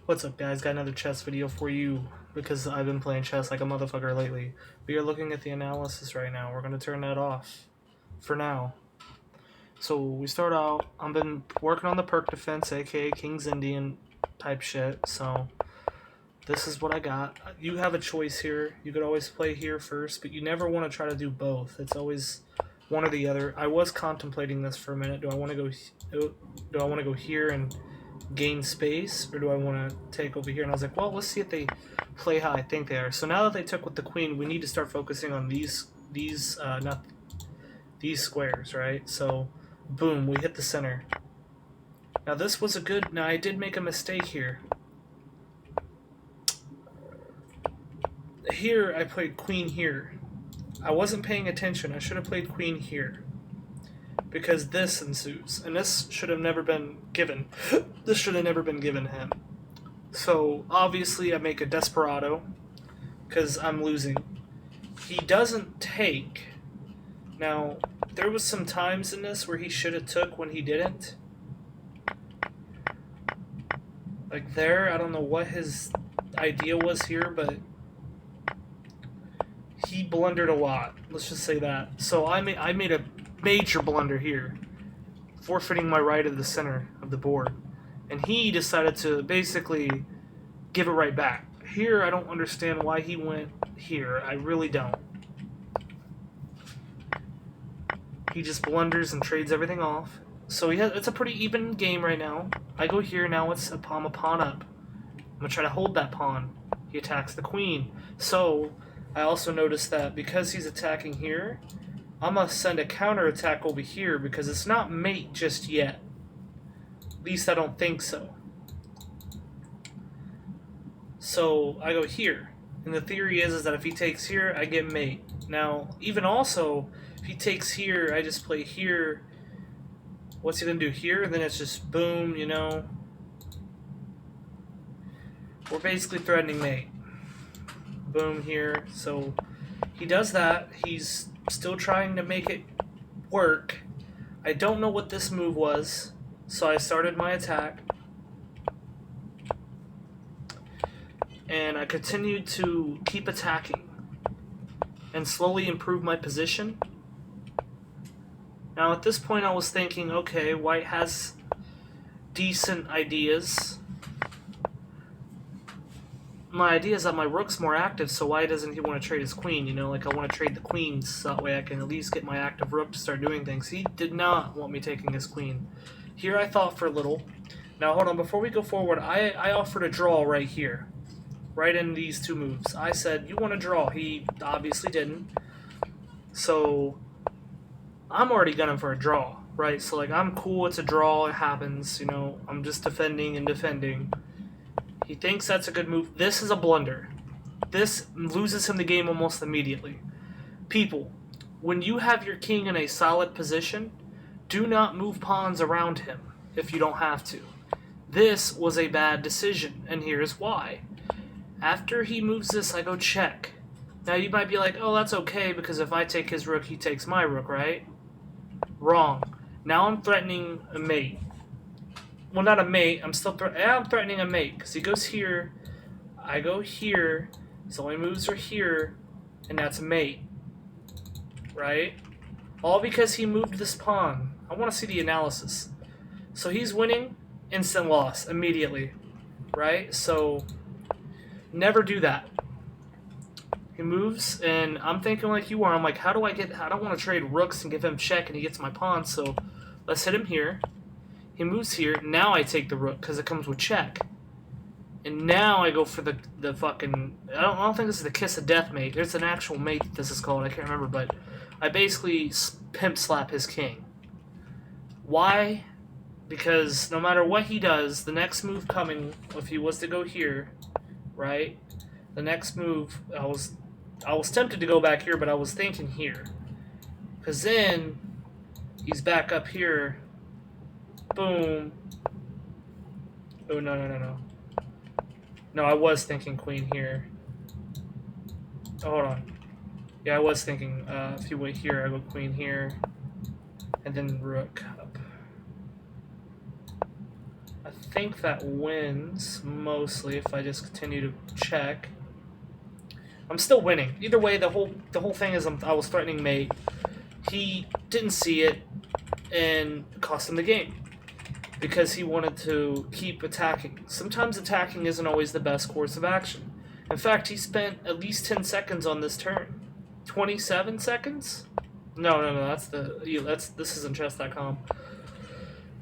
What's up, guys? Got another chess video for you because I've been playing chess like a motherfucker lately. We are looking at the analysis right now. We're going to turn that off for now. So we start out, I've been working on the Pirc defense, aka King's Indian type shit. So this is what I got. You have a choice here. You could always play here first, but you never want to try to do both. It's always one or the other. I was contemplating this for a minute. Do I want to go here and gain space, or do I want to take over here? And I was like, well, let's see if they play how I think they are. So now that they took with the queen, we need to start focusing on not these squares, right? So boom, we hit the center. Now this was a good, now I did make a mistake here. Here I played queen here. I wasn't paying attention. I should have played queen here, because this ensues, and this should have never been given. This should have never been given him. So obviously I make a desperado because I'm losing. He doesn't take. Now there was some times in this where he should have took when he didn't. Like there, I don't know what his idea was here, but he blundered a lot. Let's just say that. So I made a major blunder here, forfeiting my right of the center of the board, and he decided to basically give it right back. Here I don't understand why he went here. I really don't. He just blunders and trades everything off. So it's a pretty even game right now. I go here, now it's a pawn up. I'm gonna try to hold that pawn. He attacks the queen. So I also noticed that because he's attacking here, I'm going to send a counter attack over here because it's not mate just yet. At least I don't think so. So I go here. And the theory is that if he takes here, I get mate. Now, even also, if he takes here, I just play here. What's he going to do here? And then it's just boom, you know. We're basically threatening mate. Boom here. So he does that. He's still trying to make it work. I don't know what this move was, so I started my attack. And I continued to keep attacking and slowly improve my position. Now at this point I was thinking, okay, white has decent ideas. My idea is that my rook's more active, so why doesn't he want to trade his queen? You know, like I want to trade the queens, so that way I can at least get my active rook to start doing things. He did not want me taking his queen. Here I thought for a little. Now hold on, before we go forward, I offered a draw right here. Right in these two moves. I said, you want to draw. He obviously didn't. So I'm already gunning for a draw, right? So like I'm cool, it's a draw, it happens, you know, I'm just defending and defending. He thinks that's a good move. This is a blunder. This loses him the game almost immediately. People, when you have your king in a solid position, do not move pawns around him if you don't have to. This was a bad decision, and here's why. After he moves this, I go check. Now you might be like, oh, that's okay, because if I take his rook, he takes my rook, right? Wrong. Now I'm threatening a mate. Well, not a mate. I'm threatening a mate because he goes here. I go here. His only moves are here, and that's a mate, right? All because he moved this pawn. I want to see the analysis. So he's winning, instant loss immediately, right? So never do that. He moves, and I'm thinking like you are. I'm like, I don't want to trade rooks and give him check, and he gets my pawn. So let's hit him here. He moves here. Now I take the rook because it comes with check. And now I go for the fucking... I don't think this is the kiss of death mate. There's an actual mate that this is called. I can't remember, but I basically pimp slap his king. Why? Because no matter what he does, the next move coming, if he was to go here, right? The next move, I was tempted to go back here, but I was thinking here. Because then he's back up here. Boom. Oh, no. No, I was thinking queen here. Oh, hold on. Yeah, I was thinking if you wait here, I go queen here. And then rook up. I think that wins, mostly, if I just continue to check. I'm still winning. Either way, the whole thing is I was threatening mate. He didn't see it, and cost him the game. Because he wanted to keep attacking. Sometimes attacking isn't always the best course of action. In fact, he spent at least 10 seconds on this turn. 27 seconds? No, this isn't chess.com.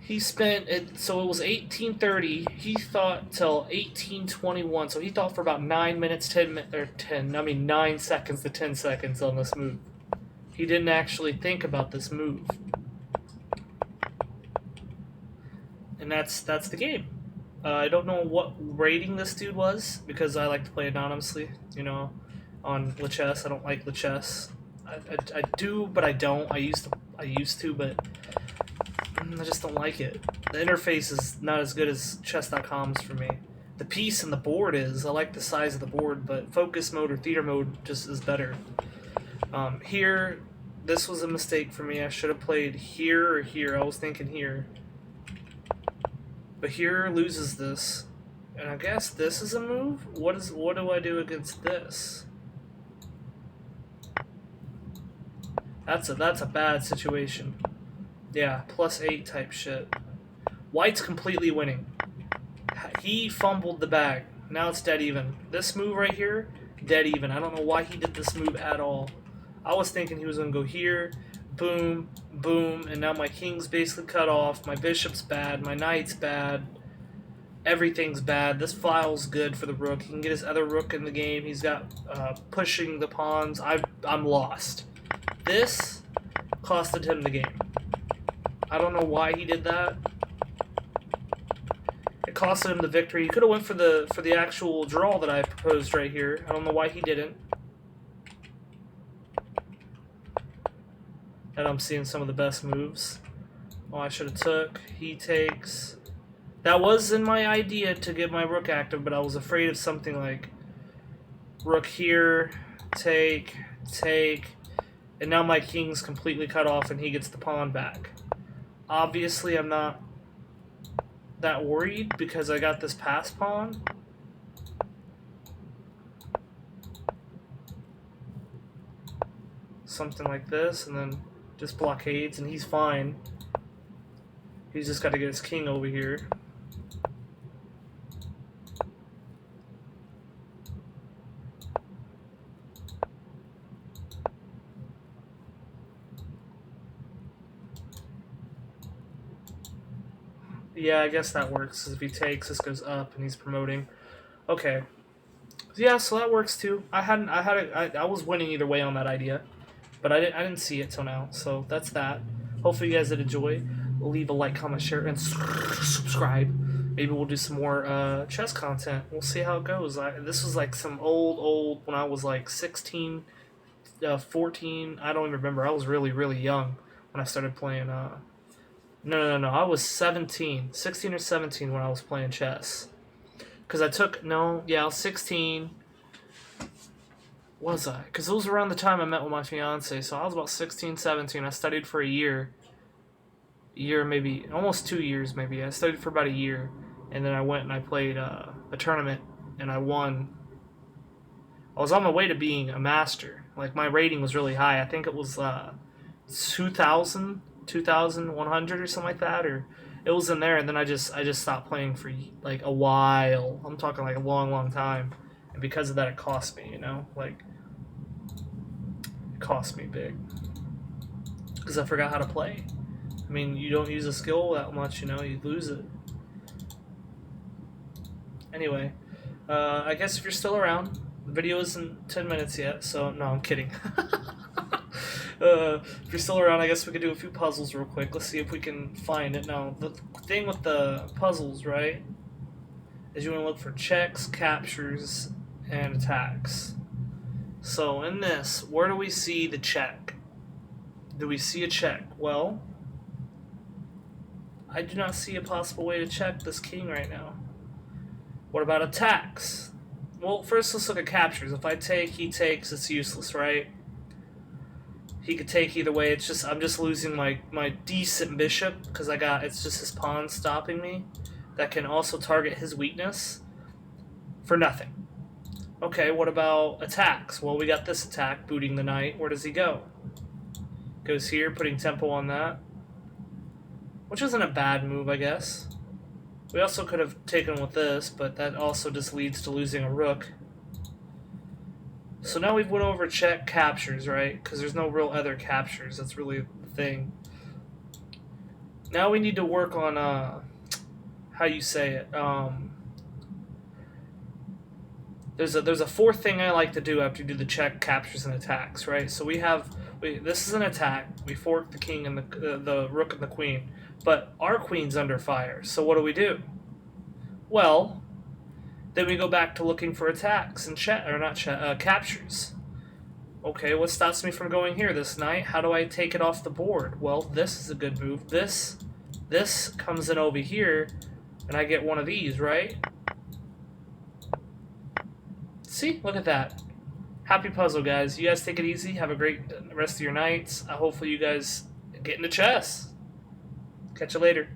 He spent it, so it was 18:30. He thought till 18:21. So he thought for about 9 minutes, 9 seconds to 10 seconds on this move. He didn't actually think about this move. And that's the game. I don't know what rating this dude was, because I like to play anonymously, on LeChess. I don't like LeChess. I do, but I don't. I used to, but I just don't like it. The interface is not as good as chess.com's for me. The piece and the board is. I like the size of the board, but focus mode or theater mode just is better. Here, this was a mistake for me. I should have played here or here. I was thinking here. But here loses this. And I guess this is a move? What do I do against this? That's a bad situation. Yeah, +8 type shit. White's completely winning. He fumbled the bag. Now it's dead even. This move right here, dead even. I don't know why he did this move at all. I was thinking he was going to go here, boom, boom, and now my king's basically cut off. My bishop's bad. My knight's bad. Everything's bad. This file's good for the rook. He can get his other rook in the game. He's got pushing the pawns. I'm lost. This costed him the game. I don't know why he did that. It costed him the victory. He could have went for the actual draw that I proposed right here. I don't know why he didn't. And I'm seeing some of the best moves. Oh, I should have took. He takes. That was in my idea to get my rook active, but I was afraid of something like rook here, take, and now my king's completely cut off and he gets the pawn back. Obviously, I'm not that worried because I got this pass pawn. Something like this, and then just blockades, and he's fine. He's just got to get his king over here. Yeah, I guess that works. If he takes, this goes up, and he's promoting. Okay. Yeah, so that works too. I was winning either way on that idea, but I didn't see it till now. So that's that. Hopefully you guys did enjoy. Leave a like, comment, share, and subscribe. Maybe we'll do some more chess content. We'll see how it goes. This was like some old when I was like 16, 14. I don't even remember. I was really, really young when I started playing. No. I was 16 or 17 when I was playing chess. Because I was 16. Was I? Because it was around the time I met with my fiance. So I was about 16, 17. I studied for a year. Maybe, almost 2 years maybe. I studied for about a year. And then I went and I played a tournament. And I won. I was on my way to being a master. Like, my rating was really high. I think it was 2,100 or something like that, or it was in there, and then I just stopped playing for like a while. I'm talking like a long time, and because of that, it cost me, like it cost me big because I forgot how to play. I mean, you don't use a skill that much, you lose it. Anyway, I guess if you're still around, the video isn't 10 minutes yet, so no, I'm kidding. If you're still around, I guess we could do a few puzzles real quick. Let's see if we can find it. Now, the thing with the puzzles, right, is you want to look for checks, captures, and attacks. So in this, where do we see the check? Do we see a check? Well, I do not see a possible way to check this king right now. What about attacks? Well, first let's look at captures. If I take, he takes, it's useless, right? He could take either way. I'm just losing my decent bishop because it's just his pawn stopping me. that can also target his weakness for nothing. Okay, what about attacks? Well, we got this attack, booting the knight. Where does he go? Goes here, putting tempo on that. Which isn't a bad move, I guess. We also could have taken with this, but that also just leads to losing a rook. So now we've went over check captures, right? Because there's no real other captures. That's really the thing. Now we need to work on, how you say it. There's a fourth thing I like to do after you do the check, captures, and attacks, right? So this is an attack. We fork the king and the rook and the queen, but our queen's under fire. So what do? Well, then we go back to looking for attacks and captures. Okay, what stops me from going here this knight? How do I take it off the board? Well, this is a good move. This comes in over here, and I get one of these, right? See? Look at that. Happy puzzle, guys. You guys take it easy. Have a great rest of your nights. Hopefully you guys get into chess. Catch you later.